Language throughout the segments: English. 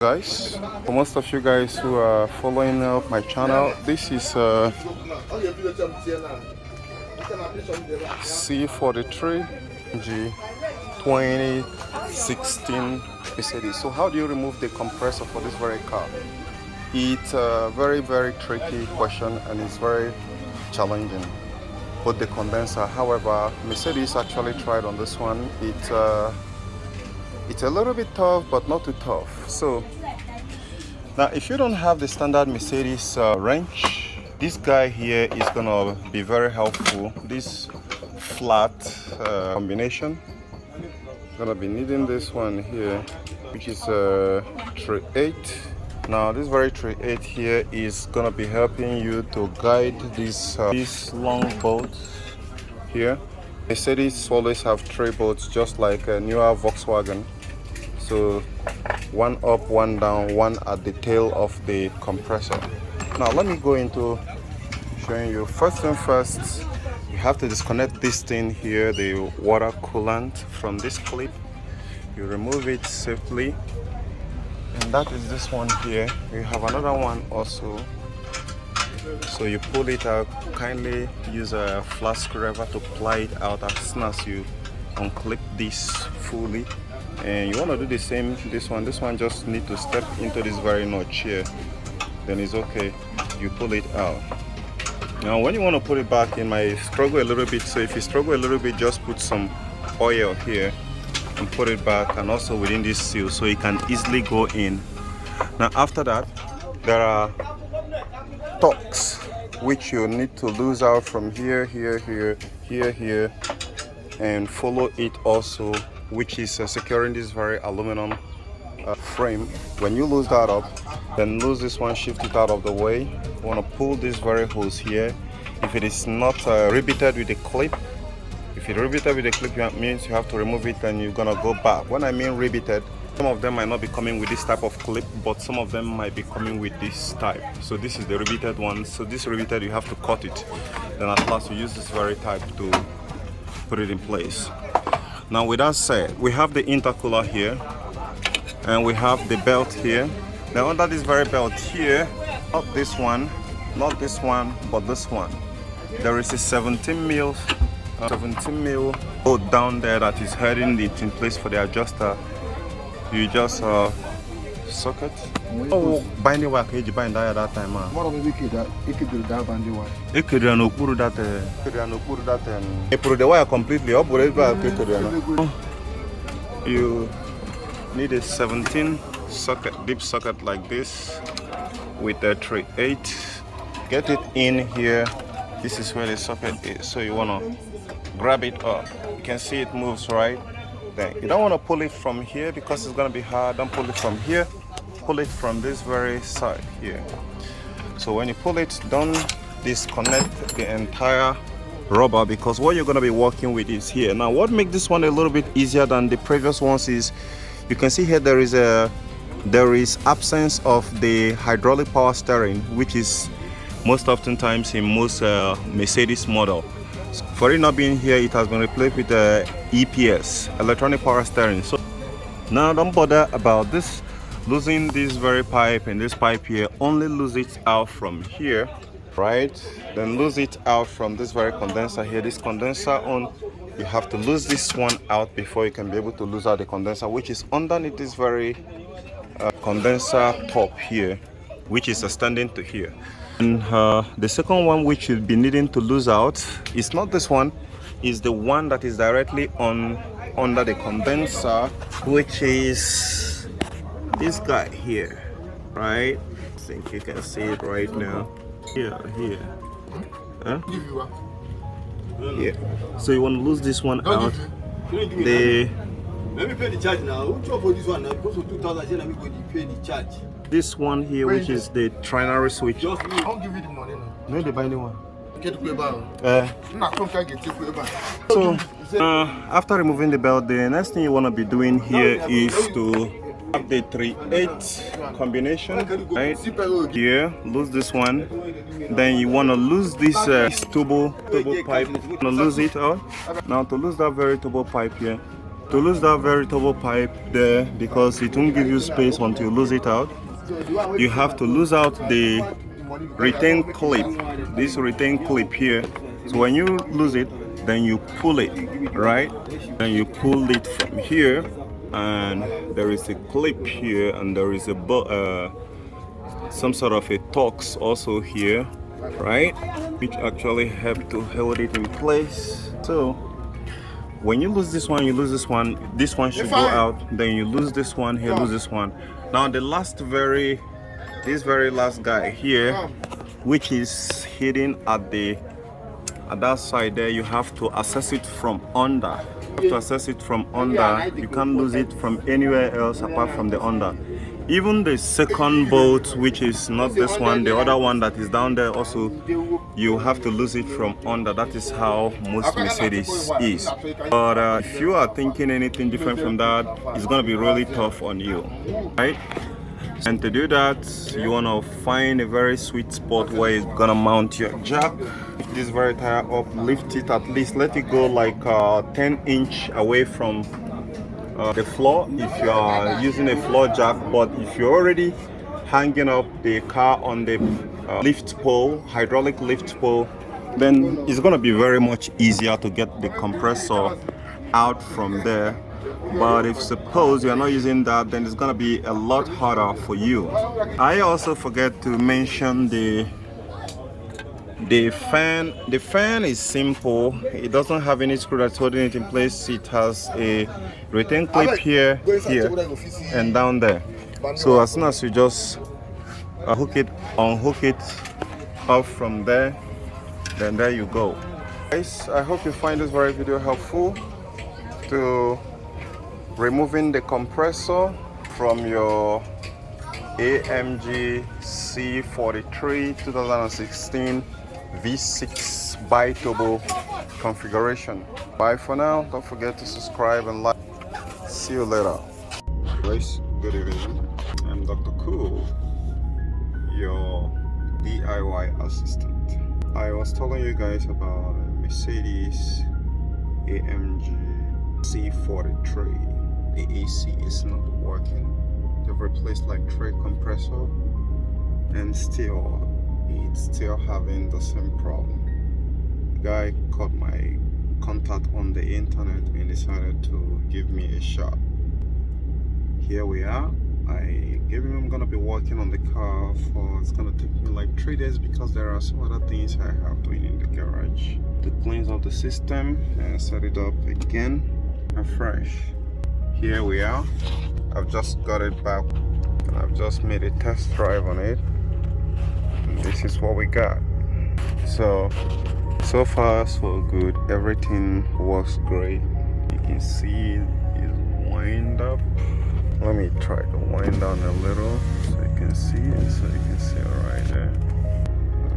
Guys, for most of you guys who are following up my channel, this is C43 AMG 2016 Mercedes. So how do you remove the compressor for this very car? It's a very tricky question and it's very challenging. Put the condenser. However, Mercedes actually tried on this one. It's a little bit tough, but not too tough. So now, if you don't have the standard Mercedes wrench, this guy here is gonna be very helpful. This flat combination, gonna be needing this one here, which is a 3/8. Now, this very 3/8 here is gonna be helping you to guide these long bolts here. Mercedes always have 3 bolts, just like a newer Volkswagen. So one up, one down, one at the tail of the compressor. Now let me go into showing you. First thing first, you have to disconnect this thing here, the water coolant, from this clip. You remove it safely, and that is this one here. You have another one also. So you pull it out. Kindly use a flat screwdriver to ply it out as soon as you unclip this fully. And you want to do the same. This one just need to step into this very notch here, then it's okay. You pull it out. Now when you want to put it back, in, might struggle a little bit. So if you struggle a little bit, just put some oil here and put it back, and also within this seal, so it can easily go in. Now after that, there are torques which you need to lose out from here, and follow it also, which is securing this very aluminum frame. When you lose that up, then lose this one, shift it out of the way. You want to pull this very hose here. If it is not riveted with a clip, if it riveted with a clip, it means you have to remove it and you're gonna go back. When I mean riveted, some of them might not be coming with this type of clip, but some of them might be coming with this type. So this is the riveted one. So this riveted, you have to cut it. Then at last you use this very type to put it in place. Now with that said, we have the intercooler here, and we have the belt here. Now under this very belt here, not this one, but this one, there is a 17 mil bolt down there that is holding it in place for the adjuster. You just socket. Oh, binding wire can you bind that at that time, man? What we could that binding wire. It could no put that you put the wire completely up, but you need a 17 socket, deep socket like this with a 3/8. Get it in here. This is where the socket is. So you wanna grab it up. You can see it moves, right? Then you don't want to pull it from here because it's gonna be hard. Don't pull it from here. Pull it from this very side here. So when you pull it, don't disconnect the entire rubber, because what you're gonna be working with is here. Now what makes this one a little bit easier than the previous ones is, you can see here there is absence of the hydraulic power steering, which is most oftentimes in most Mercedes model. For it not being here, it has been replaced with the EPS, electronic power steering. So now don't bother about this, losing this very pipe and this pipe here. Only lose it out from here, right? Then lose it out from this very condenser here. This condenser on, you have to lose this one out before you can be able to lose out the condenser, which is underneath this very condenser top here, which is extending to here. And the second one which you'll be needing to lose out is not this one, is the one that is directly under the condenser, which is this guy here, right? I think you can see it right now. Here. Huh? Yeah. So you want to lose this one out. Let me pay the charge now. Who for this one now? Because of 2000, let me go pay the charge. This one here, which is the trinary switch. Just I'll give you the money now. No, the binding one. Get to back. So after removing the belt, the next thing you want to be doing here is to have the 3/8 combination, right? Here, lose this one. Then you want to lose this turbo pipe. You want to lose it out. Now to lose that very turbo pipe here, to lose that very turbo pipe there, because it won't give you space until you lose it out, you have to lose out the retain clip, this retain clip here. So when you lose it, then you pull it, right? Then you pull it from here, and there is a clip here, and there is a some sort of a Torx also here, right, which actually help to hold it in place. So when you lose this one, you lose this one should go out, then you lose this one here, lose this one. Now the this very last guy here, which is hidden at that side there, you have to access it from under. You have to access it from under. You can't lose it from anywhere else apart from the under. Even the second bolt, which is not this one, the other one that is down there also, you have to lose it from under. That is how most Mercedes is. But if you are thinking anything different from that, it's going to be really tough on you, right? And to do that, you want to find a very sweet spot where you're going to mount your jack. Lift this very tire up, lift it, at least let it go like 10 inch away from the floor if you are using a floor jack. But if you're already hanging up the car on the lift pole, hydraulic lift pole, then it's going to be very much easier to get the compressor out from there. But if suppose you're not using that, then it's going to be a lot harder for you. I also forget to mention the fan. The fan is simple. It doesn't have any screw that's holding it in place. It has a retain clip here, and down there. So as soon as you just unhook it off from there, then there you go. Guys, I hope you find this very video helpful to removing the compressor from your AMG C43 2016 V6 bi-turbo configuration. Bye for now. Don't forget to subscribe and like. See you later. Guys, good evening. I'm Dr. Cool, your DIY assistant. I was telling you guys about a Mercedes AMG C43. The AC is not working. They've replaced like 3 compressor, and it's still having the same problem. The guy caught my contact on the internet and decided to give me a shot. Here we are. I gave him I'm gonna be working on the car for, it's gonna take me like 3 days because there are some other things I have doing in the garage to cleanse up the system and set it up again afresh. Here we are. I've just got it back and I've just made a test drive on it, and this is what we got. So far so good. Everything works great. You can see it's wind up. Let me try to wind down a little so you can see it, so you can see it right there.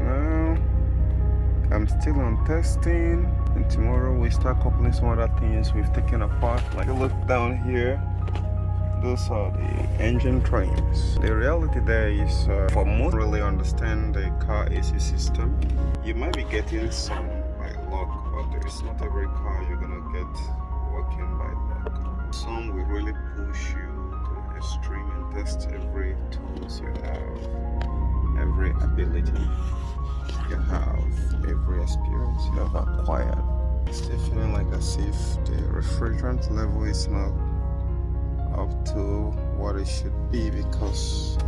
Now I'm still on testing, and tomorrow we start coupling some other things we've taken apart. Like, look down here, those are the engine trains. The reality there is, for most really understand the car AC system, you might be getting some by luck, but there is not every car you're gonna get working by luck. Some will really push you to the extreme and test every tools you have, every ability you have, every experience you have acquired. It's still feeling like as if the refrigerant level is not up to what it should be, because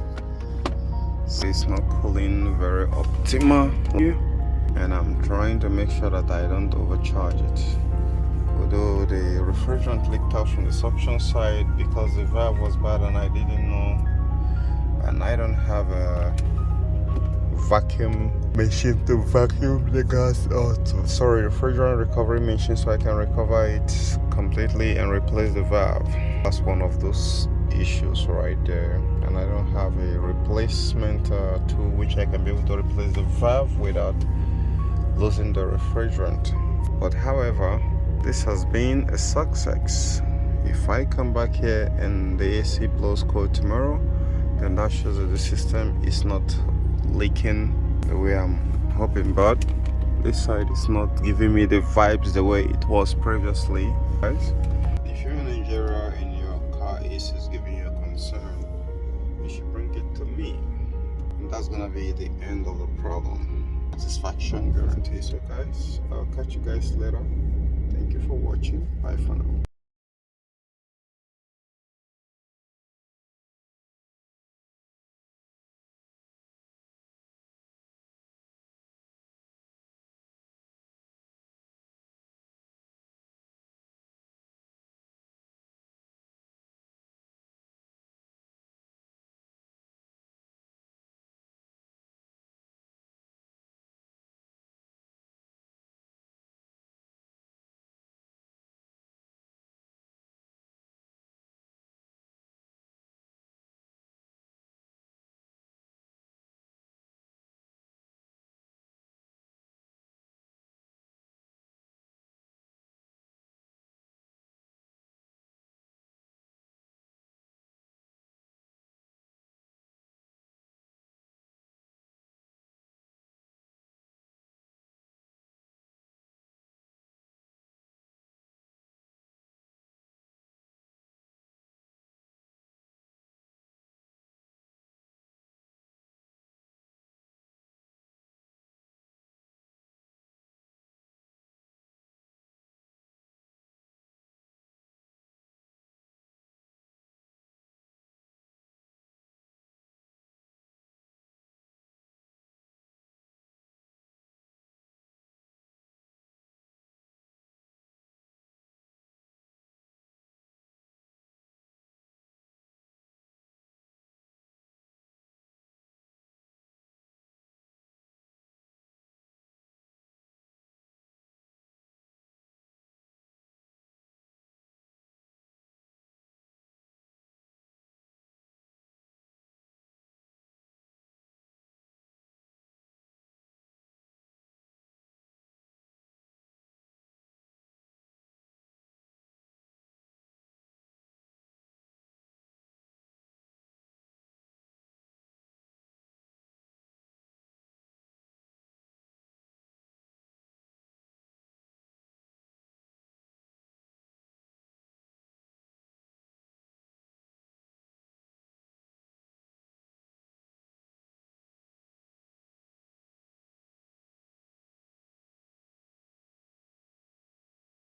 it's not cooling very optimal here, and I'm trying to make sure that I don't overcharge it. Although the refrigerant leaked out from the suction side because the valve was bad and I didn't know, and I don't have a vacuum machine to vacuum the gas out. Sorry, refrigerant recovery machine, so I can recover it completely and replace the valve. That's one of those issues right there, and I don't have a replacement tool which I can be able to replace the valve without losing the refrigerant. But however, this has been a success. If I come back here and the AC blows cold tomorrow, then that shows that the system is not leaking the way I'm hoping. But this side is not giving me the vibes the way it was previously, guys. If you're in a that's gonna be the end of the problem. Satisfaction guarantee. So guys, I'll catch you guys later. Thank you for watching. Bye for now.